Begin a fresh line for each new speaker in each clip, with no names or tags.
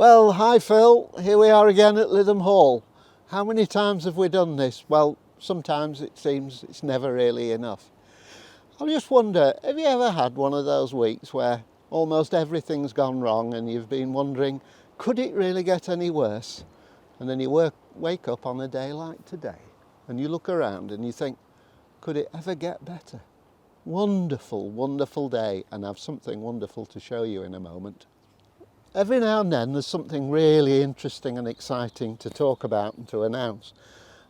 Well, hi Phil, here we are again at Lytham Hall. How many times have we done this? Well, sometimes it seems it's never really enough. I just wonder, have you ever had one of those weeks where almost everything's gone wrong and you've been wondering, could it really get any worse? And then you wake up on a day like today and you look around and you think, could it ever get better? Wonderful, wonderful day, and I've something wonderful to show you in a moment. Every now and then there's something really interesting and exciting to talk about and to announce.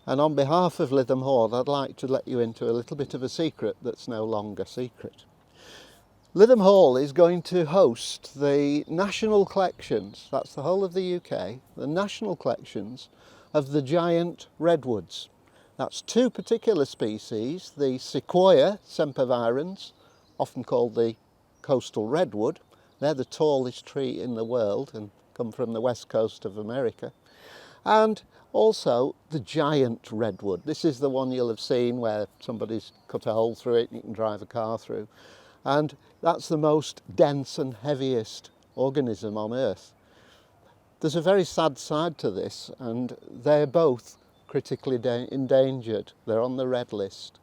And on behalf of Lytham Hall, I'd like to let you into a little bit of a secret that's no longer secret. Lytham Hall is going to host the national collections, that's the whole of the UK, the national collections of the giant redwoods. That's two particular species, the Sequoia sempervirens, often called the coastal redwood. They're the tallest tree in the world and come from the west coast of America. And also the giant redwood. This is the one you'll have seen where somebody's cut a hole through it and you can drive a car through. And that's the most dense and heaviest organism on Earth. There's a very sad side to this, and they're both critically endangered. They're on the red list.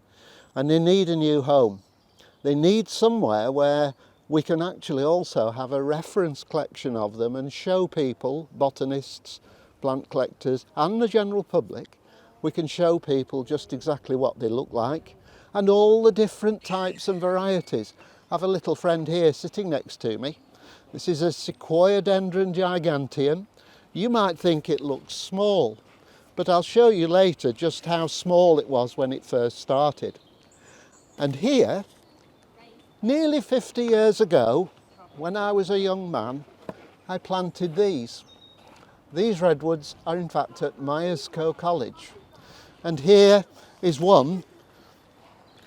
And they need a new home. They need somewhere where we can actually also have a reference collection of them and show people, botanists, plant collectors and the general public, we can show people just exactly what they look like and all the different types and varieties. I have a little friend here sitting next to me. This is a Sequoia giganteum. You might think it looks small, but I'll show you later just how small it was when it first started. And here, nearly 50 years ago, when I was a young man, I planted these. These redwoods are in fact at Myerscough College. And here is one,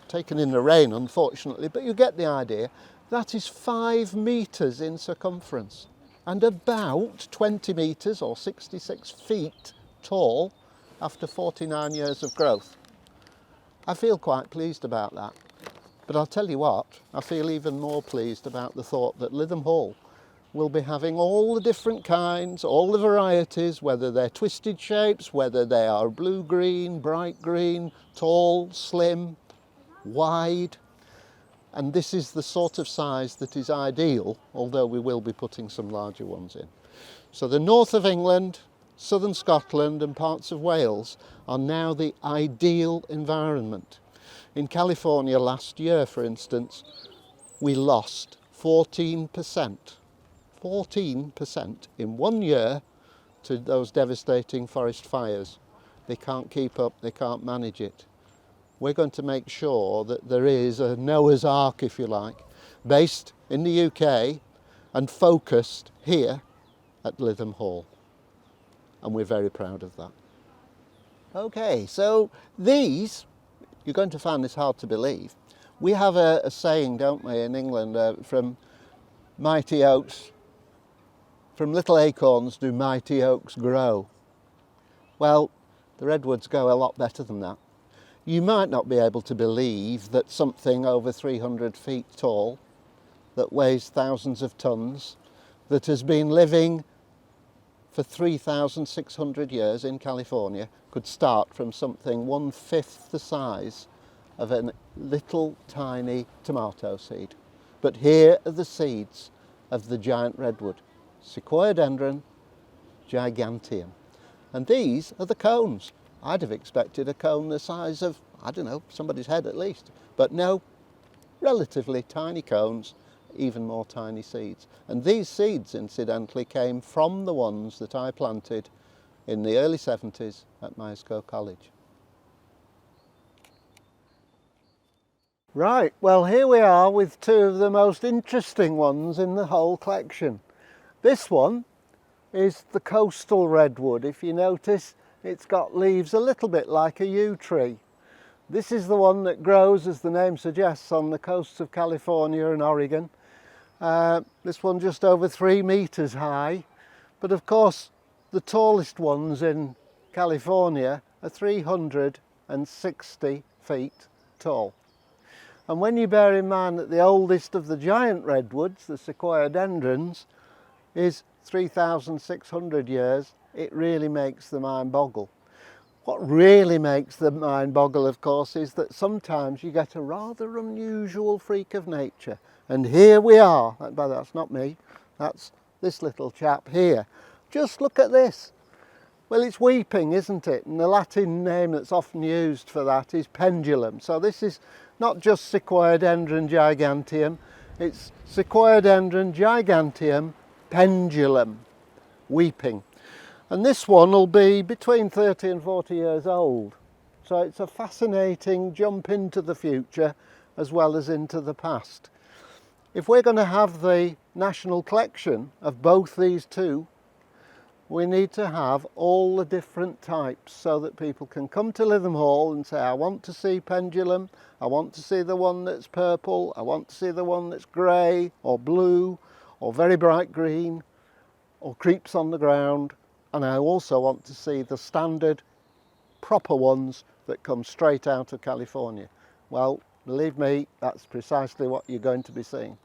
taken in the rain unfortunately, but you get the idea. That is 5 metres in circumference and about 20 metres or 66 feet tall after 49 years of growth. I feel quite pleased about that. But I'll tell you what, I feel even more pleased about the thought that Lytham Hall will be having all the different kinds, all the varieties, whether they're twisted shapes, whether they are blue-green, bright green, tall, slim, wide. And this is the sort of size that is ideal, although we will be putting some larger ones in. So the north of England, southern Scotland and parts of Wales are now the ideal environment. In California last year, for instance, we lost 14% in 1 year to those devastating forest fires. They can't keep up, they can't manage it. We're going to make sure that there is a Noah's Ark, if you like, based in the UK and focused here at Lytham Hall. And we're very proud of that. Okay, so these, you're going to find this hard to believe. We have a saying, don't we, in England, from mighty oaks, from little acorns do mighty oaks grow. Well, the redwoods go a lot better than that. You might not be able to believe that something over 300 feet tall, that weighs thousands of tons, that has been living for 3,600 years in California could start from something 1/5 the size of a little tiny tomato seed. But here are the seeds of the giant redwood, Sequoia giganteum. And these are the cones. I'd have expected a cone the size of, I don't know, somebody's head at least. But no, relatively tiny cones, even more tiny seeds. And these seeds, incidentally, came from the ones that I planted in the early 70s at Myerscough College. Right, well here we are with two of the most interesting ones in the whole collection. This one is the coastal redwood. If you notice, it's got leaves a little bit like a yew tree. This is the one that grows, as the name suggests, on the coasts of California and Oregon. This one just over 3 metres high, but of course the tallest ones in California are 360 feet tall. And when you bear in mind that the oldest of the giant redwoods, the Sequoia dendrons, is 3,600 years, it really makes the mind boggle. What really makes the mind boggle, of course, is that sometimes you get a rather unusual freak of nature. And here we are. But that's not me, that's this little chap here. Just look at this. Well, it's weeping, isn't it? And the Latin name that's often used for that is pendulum. So this is not just Sequoiadendron giganteum, it's Sequoiadendron giganteum pendulum, weeping. And this one will be between 30 and 40 years old. So it's a fascinating jump into the future as well as into the past. If we're going to have the national collection of both these two, we need to have all the different types so that people can come to Lytham Hall and say, I want to see pendulum, I want to see the one that's purple, I want to see the one that's grey or blue or very bright green or creeps on the ground, and I also want to see the standard proper ones that come straight out of California. Well, believe me, that's precisely what you're going to be seeing.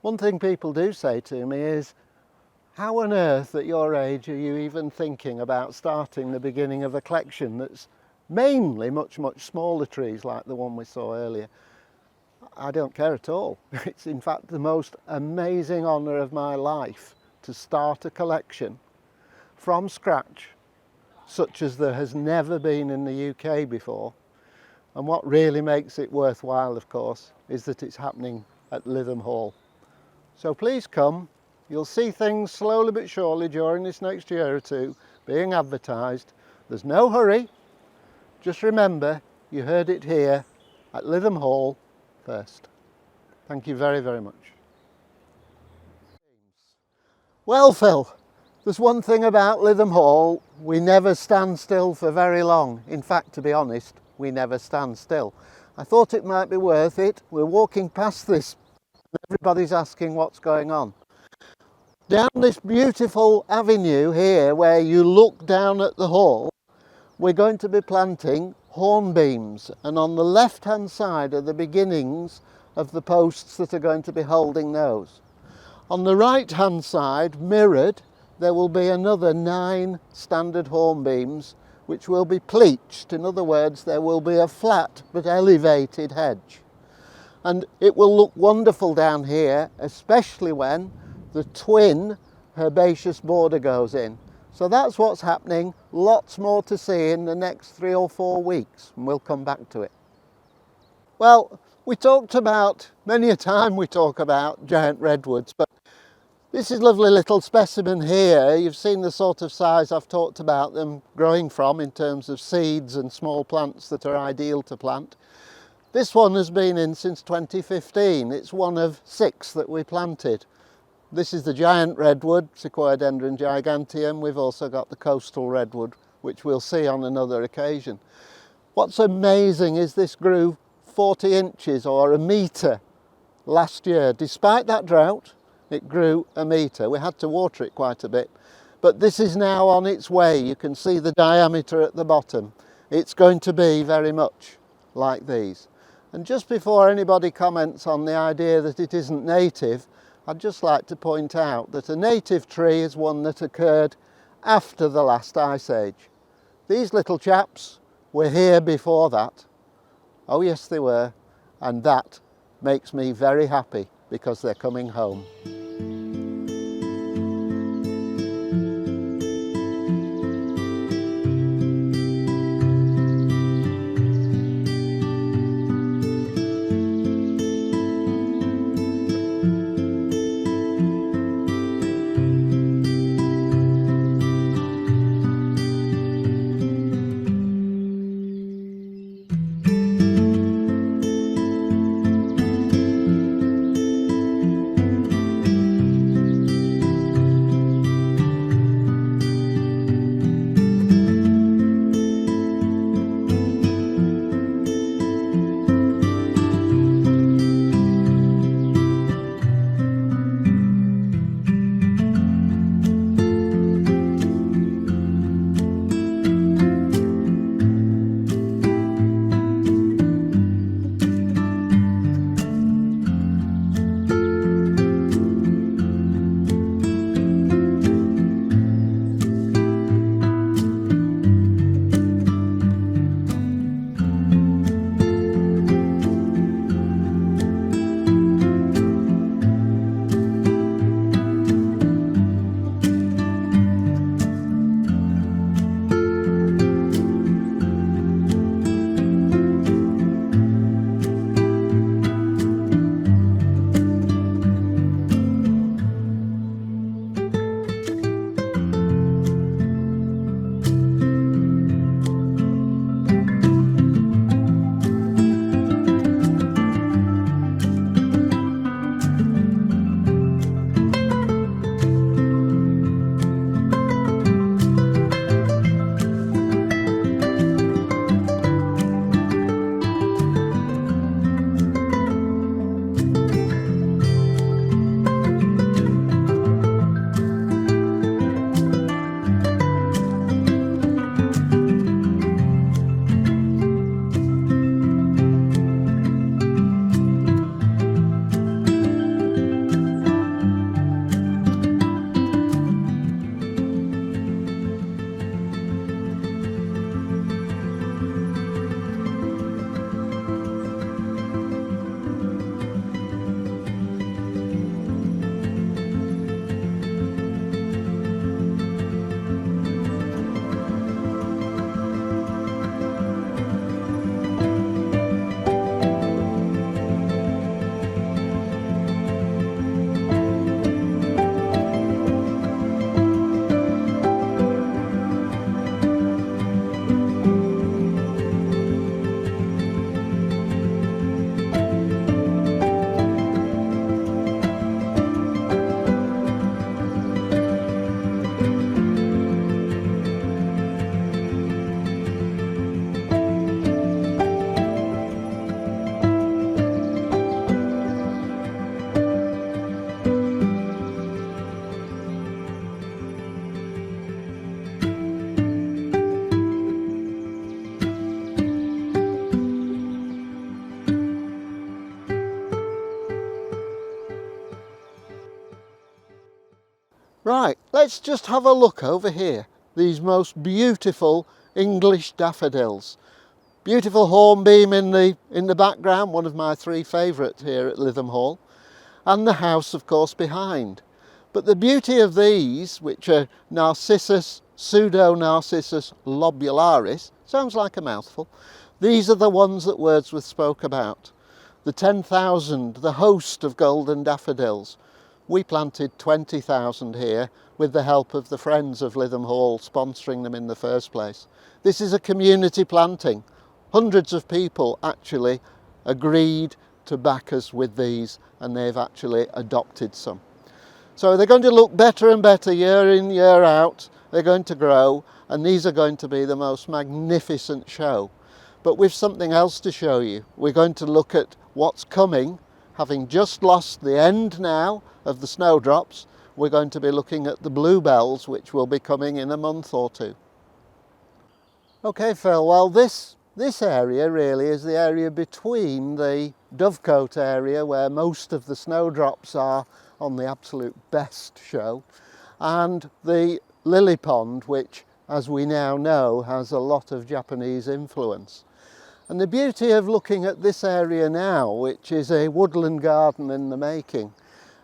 One thing people do say to me is, how on earth at your age are you even thinking about starting the beginning of a collection that's mainly much smaller trees like the one we saw earlier? I don't care at all. It's in fact the most amazing honour of my life to start a collection from scratch, such as there has never been in the UK before. And what really makes it worthwhile, of course, is that it's happening at Lytham Hall. So please come. You'll see things slowly but surely during this next year or two being advertised. There's no hurry. Just remember, you heard it here at Lytham Hall first. Thank you very, very much. Well, Phil, there's one thing about Lytham Hall, we never stand still for very long. In fact, to be honest, we never stand still. I thought it might be worth it. We're walking past this and everybody's asking what's going on. Down this beautiful avenue here, where you look down at the hall, we're going to be planting hornbeams, and on the left hand side are the beginnings of the posts that are going to be holding those. On the right hand side, mirrored, there will be another 9 standard hornbeams which will be pleached. In other words, there will be a flat but elevated hedge. And it will look wonderful down here, especially when the twin herbaceous border goes in. So that's what's happening. Lots more to see in the next 3 or 4 weeks, and we'll come back to it. Well, we talked about, many a time we talk about giant redwoods, but this is a lovely little specimen here. You've seen the sort of size I've talked about them growing from in terms of seeds and small plants that are ideal to plant. This one has been in since 2015. It's one of 6 that we planted. This is the giant redwood, Sequoiadendron giganteum. We've also got the coastal redwood, which we'll see on another occasion. What's amazing is this grew 40 inches or a metre last year. Despite that drought, it grew a metre. We had to water it quite a bit, but this is now on its way. You can see the diameter at the bottom. It's going to be very much like these. And just before anybody comments on the idea that it isn't native, I'd just like to point out that a native tree is one that occurred after the last ice age. These little chaps were here before that. Oh yes, they were. And that makes me very happy because they're coming home. Right, let's just have a look over here. These most beautiful English daffodils. Beautiful hornbeam in the background, one of my 3 favourites here at Lytham Hall, and the house of course behind. But the beauty of these, which are Narcissus, Pseudo-Narcissus lobularis, sounds like a mouthful, these are the ones that Wordsworth spoke about. The 10,000, the host of golden daffodils. We planted 20,000 here with the help of the Friends of Lytham Hall sponsoring them in the first place. This is a community planting. Hundreds of people actually agreed to back us with these, and they've actually adopted some. So they're going to look better and better year in, year out. They're going to grow, and these are going to be the most magnificent show. But we've something else to show you. We're going to look at what's coming. Having just lost the end now of the snowdrops, we're going to be looking at the bluebells, which will be coming in a month or 2. Okay, Phil, well this area really is the area between the Dovecote area, where most of the snowdrops are on the absolute best show, and the lily pond, which, as we now know, has a lot of Japanese influence. And the beauty of looking at this area now, which is a woodland garden in the making,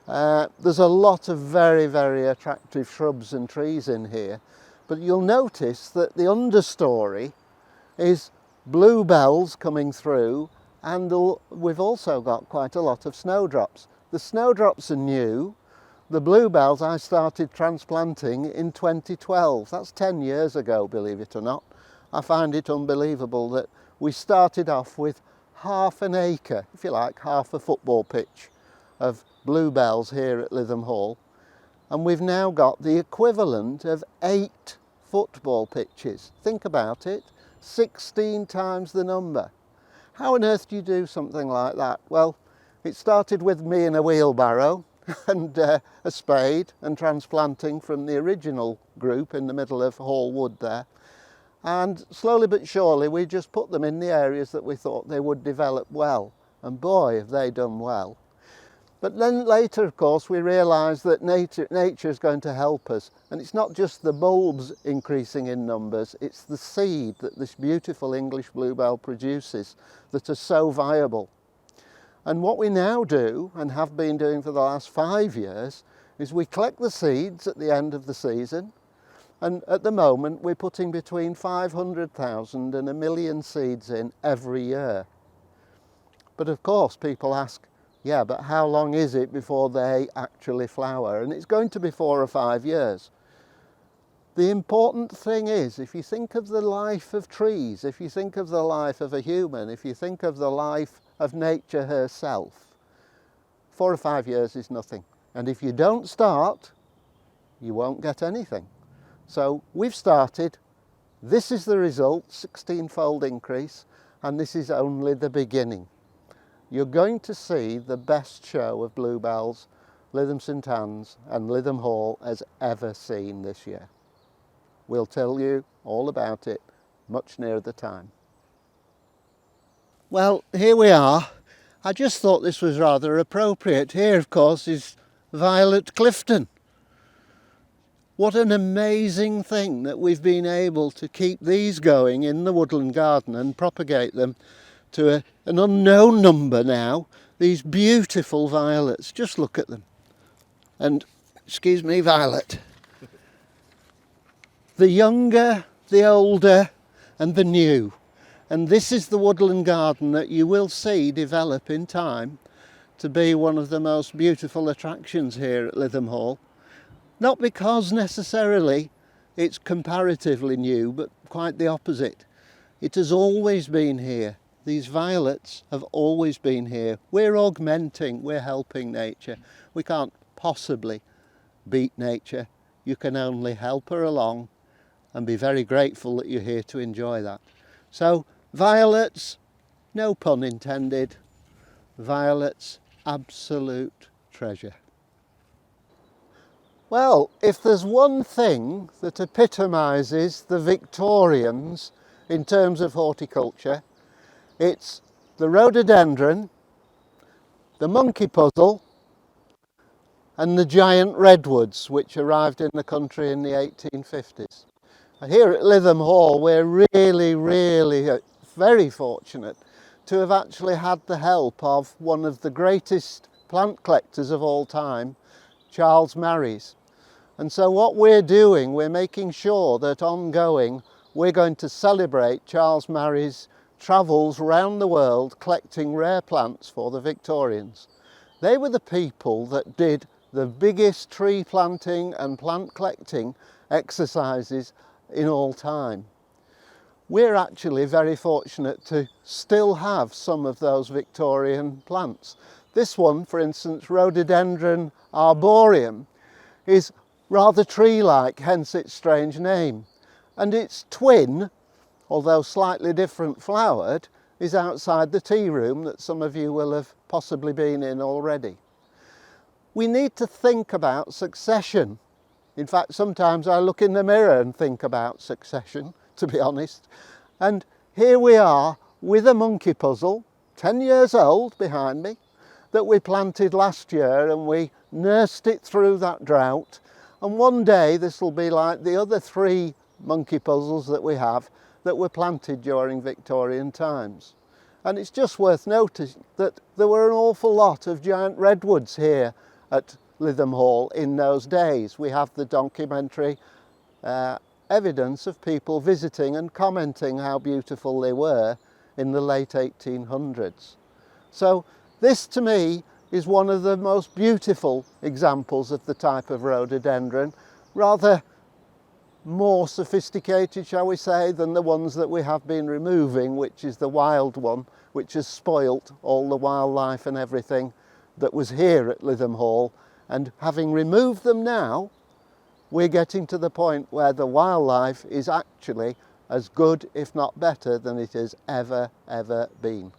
there's a lot of very, very attractive shrubs and trees in here, but you'll notice that the understory is bluebells coming through, and we've also got quite a lot of snowdrops. The snowdrops are new. The bluebells I started transplanting in 2012. That's 10 years ago, believe it or not. I find it unbelievable that we started off with half an acre, if you like, half a football pitch of bluebells here at Lytham Hall, and we've now got the equivalent of 8 football pitches. Think about it, 16 times the number. How on earth do you do something like that? Well, it started with me in a wheelbarrow and a spade and transplanting from the original group in the middle of Hall Wood there. And slowly but surely we just put them in the areas that we thought they would develop well. And boy, have they done well. But then later, of course, we realised that nature is going to help us. And it's not just the bulbs increasing in numbers, it's the seed that this beautiful English bluebell produces that are so viable. And what we now do, and have been doing for the last 5 years, is we collect the seeds at the end of the season. And at the moment, we're putting between 500,000 and 1 million seeds in every year. But of course, people ask, yeah, but how long is it before they actually flower? And it's going to be 4 or 5 years. The important thing is, if you think of the life of trees, if you think of the life of a human, if you think of the life of nature herself, 4 or 5 years is nothing. And if you don't start, you won't get anything. So we've started, this is the result, 16-fold increase, and this is only the beginning. You're going to see the best show of bluebells Lytham St Anne's and Lytham Hall has ever seen this year. We'll tell you all about it much nearer the time. Well, here we are. I just thought this was rather appropriate. Here, of course, is Violet Clifton. What an amazing thing that we've been able to keep these going in the woodland garden and propagate them to an unknown number now. These beautiful violets, just look at them. And, excuse me, Violet. The younger, the older and the new. And this is the woodland garden that you will see develop in time to be one of the most beautiful attractions here at Lytham Hall. Not because necessarily it's comparatively new, but quite the opposite. It has always been here. These violets have always been here. We're augmenting, we're helping nature. We can't possibly beat nature. You can only help her along and be very grateful that you're here to enjoy that. So violets, no pun intended, violets, absolute treasure. Well, if there's one thing that epitomises the Victorians in terms of horticulture, it's the rhododendron, the monkey puzzle, and the giant redwoods which arrived in the country in the 1850s. And here at Lytham Hall we're really very fortunate to have actually had the help of one of the greatest plant collectors of all time, Charles Marries. And so what we're doing, we're making sure that ongoing we're going to celebrate Charles Marries' travels around the world collecting rare plants for the Victorians. They were the people that did the biggest tree planting and plant collecting exercises in all time. We're actually very fortunate to still have some of those Victorian plants. This one, for instance, Rhododendron arboreum, is rather tree-like, hence its strange name. And its twin, although slightly different flowered, is outside the tea room that some of you will have possibly been in already. We need to think about succession. In fact, sometimes I look in the mirror and think about succession, to be honest. And here we are with a monkey puzzle, 10 years old behind me, that we planted last year, and we nursed it through that drought. And one day this will be like the other 3 monkey puzzles that we have that were planted during Victorian times. And it's just worth noting that there were an awful lot of giant redwoods here at Lytham Hall in those days. We have the documentary evidence of people visiting and commenting how beautiful they were in the late 1800s. So this to me is one of the most beautiful examples of the type of rhododendron, rather more sophisticated, shall we say, than the ones that we have been removing, which is the wild one, which has spoilt all the wildlife and everything that was here at Lytham Hall. And having removed them now, we're getting to the point where the wildlife is actually as good, if not better, than it has ever been.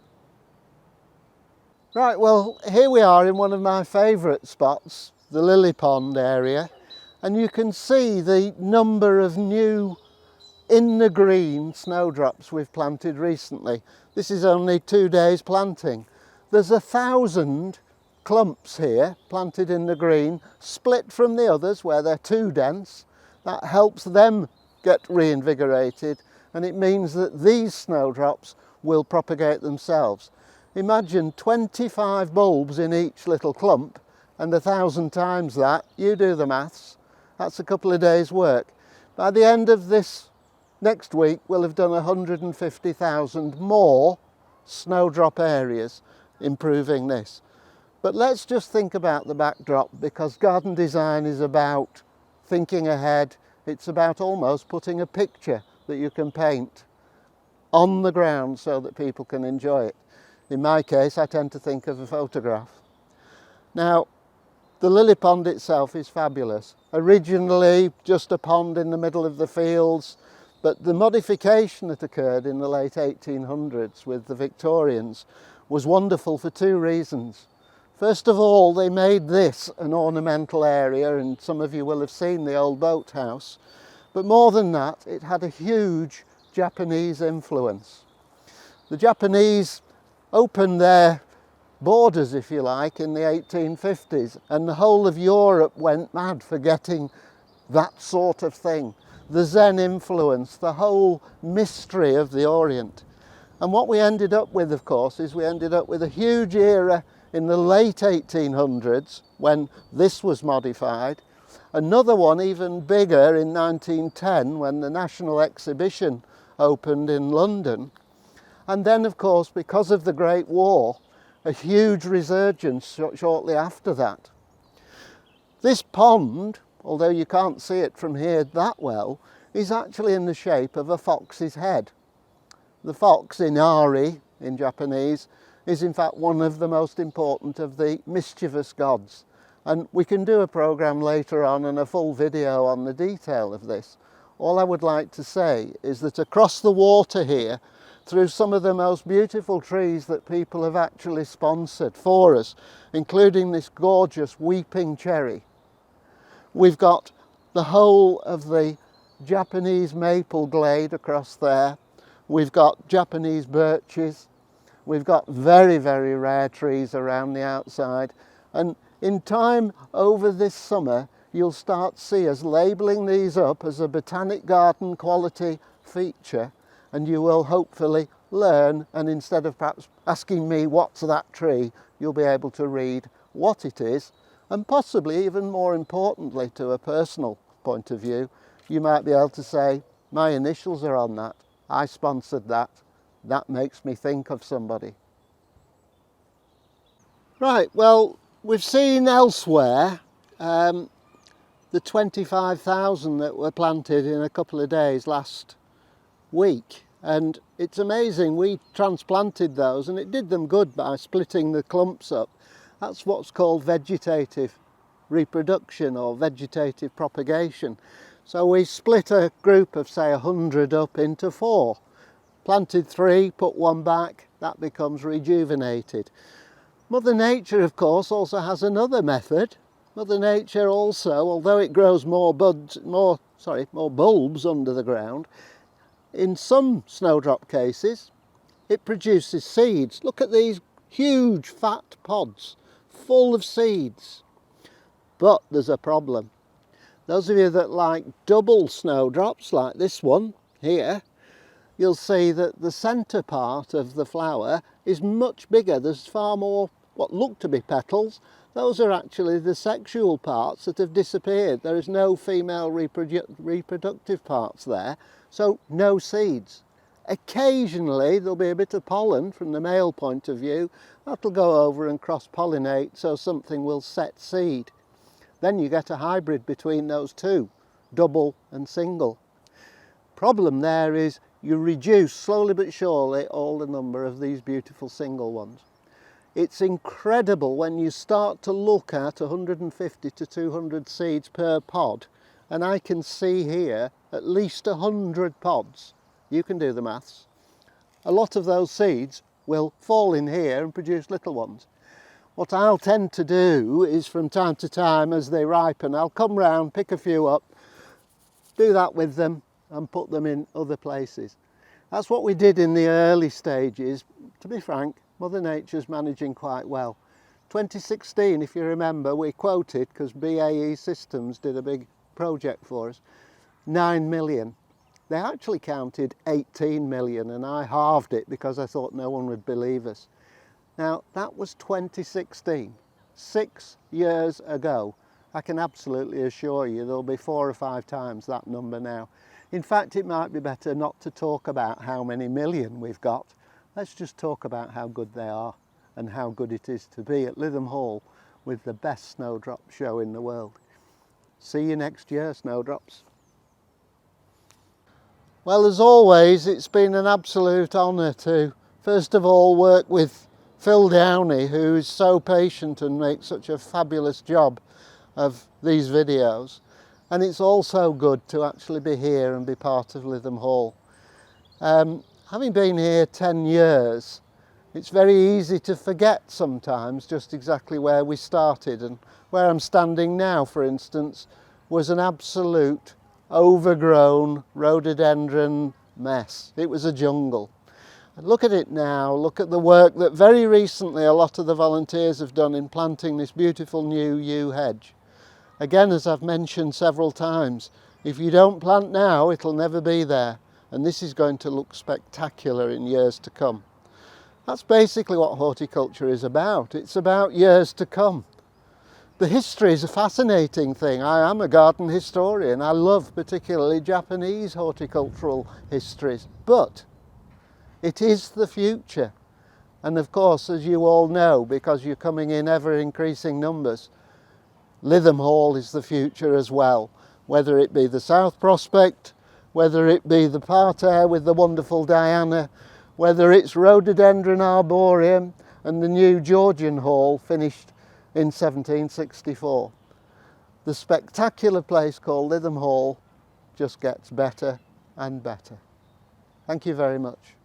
Right, well, here we are in one of my favourite spots, the lily pond area. And you can see the number of new in the green snowdrops we've planted recently. This is only 2 days planting. There's 1,000 clumps here planted in the green, split from the others where they're too dense. That helps them get reinvigorated, and it means that these snowdrops will propagate themselves. Imagine 25 bulbs in each little clump, and 1,000 times that, you do the maths. That's a couple of days' work. By the end of this next week, we'll have done 150,000 more snowdrop areas improving this. But let's just think about the backdrop, because garden design is about thinking ahead. It's about almost putting a picture that you can paint on the ground so that people can enjoy it. In my case, I tend to think of a photograph. Now, the lily pond itself is fabulous. Originally just a pond in the middle of the fields, but the modification that occurred in the late 1800s with the Victorians was wonderful for 2 reasons. First of all, they made this an ornamental area, and some of you will have seen the old boathouse. But more than that, it had a huge Japanese influence. The Japanese opened their borders, if you like, in the 1850s, and the whole of Europe went mad for getting that sort of thing. The Zen influence, the whole mystery of the Orient. And what we ended up with, of course, is we ended up with a huge era in the late 1800s when this was modified, another one even bigger in 1910 when the National Exhibition opened in London, and then, of course, because of the Great War, a huge resurgence shortly after that. This pond, although you can't see it from here that well, is actually in the shape of a fox's head. The fox, inari in Japanese, is in fact one of the most important of the mischievous gods. And we can do a program later on and a full video on the detail of this. All I would like to say is that across the water here, through some of the most beautiful trees that people have actually sponsored for us, including this gorgeous weeping cherry, we've got the whole of the Japanese maple glade across there. We've got Japanese birches. We've got very rare trees around the outside. And in time over this summer, you'll start to see us labelling these up as a botanic garden quality feature, and you will hopefully learn, and instead of perhaps asking me what's that tree, you'll be able to read what it is, and possibly even more importantly, to a personal point of view, you might be able to say, my initials are on that, I sponsored that, that makes me think of somebody. Right, well, we've seen elsewhere the 25,000 that were planted in a couple of days last week, and it's amazing, we transplanted those and it did them good by splitting the clumps up. That's what's called vegetative reproduction or vegetative propagation. So we split a group of say 100 up into 4, planted 3, put 1 back, that becomes rejuvenated. Mother Nature of course also has another method. Mother Nature also, although it grows more bulbs under the ground, in some snowdrop cases it produces seeds. Look at these huge fat pods full of seeds. But there's a problem. Those of you that like double snowdrops like this one here, you'll see that the centre part of the flower is much bigger. There's far more what look to be petals. Those are actually the sexual parts that have disappeared. There is no female reproductive parts there, so no seeds. Occasionally there'll be a bit of pollen from the male point of view. That'll go over and cross-pollinate, so something will set seed. Then you get a hybrid between those two, double and single. Problem there is you reduce slowly but surely all the number of these beautiful single ones. It's incredible when you start to look at 150 to 200 seeds per pod, and I can see here at least 100 pods. You can do the maths. A lot of those seeds will fall in here and produce little ones. What I'll tend to do is from time to time as they ripen, I'll come round, pick a few up, do that with them and put them in other places. That's what we did in the early stages. To be frank, Mother Nature's managing quite well. 2016, if you remember, we quoted, because BAE Systems did a big project for us, 9 million. They actually counted 18 million and I halved it because I thought no one would believe us. Now that was 2016, 6 years ago. I can absolutely assure you there'll be 4 or 5 times that number now. In fact, it might be better not to talk about how many million we've got. Let's just talk about how good they are and how good it is to be at Lytham Hall with the best snowdrop show in the world. See you next year, snowdrops. Well, as always, it's been an absolute honour to first of all work with Phil Downey, who is so patient and makes such a fabulous job of these videos. And it's also good to actually be here and be part of Lytham Hall. Having been here 10 years, it's very easy to forget sometimes just exactly where we started, and where I'm standing now, for instance, was an absolute overgrown rhododendron mess. It was a jungle. And look at it now, look at the work that very recently a lot of the volunteers have done in planting this beautiful new yew hedge. Again, as I've mentioned several times, if you don't plant now, it'll never be there. And this is going to look spectacular in years to come. That's basically what horticulture is about. It's about years to come. The history is a fascinating thing. I am a garden historian. I love particularly Japanese horticultural histories, but it is the future. And of course, as you all know, because you're coming in ever increasing numbers, Lytham Hall is the future as well. Whether it be the South Prospect, whether it be the parterre with the wonderful Diana, whether it's Rhododendron Arboreum and the new Georgian Hall finished in 1764. The spectacular place called Lytham Hall just gets better and better. Thank you very much.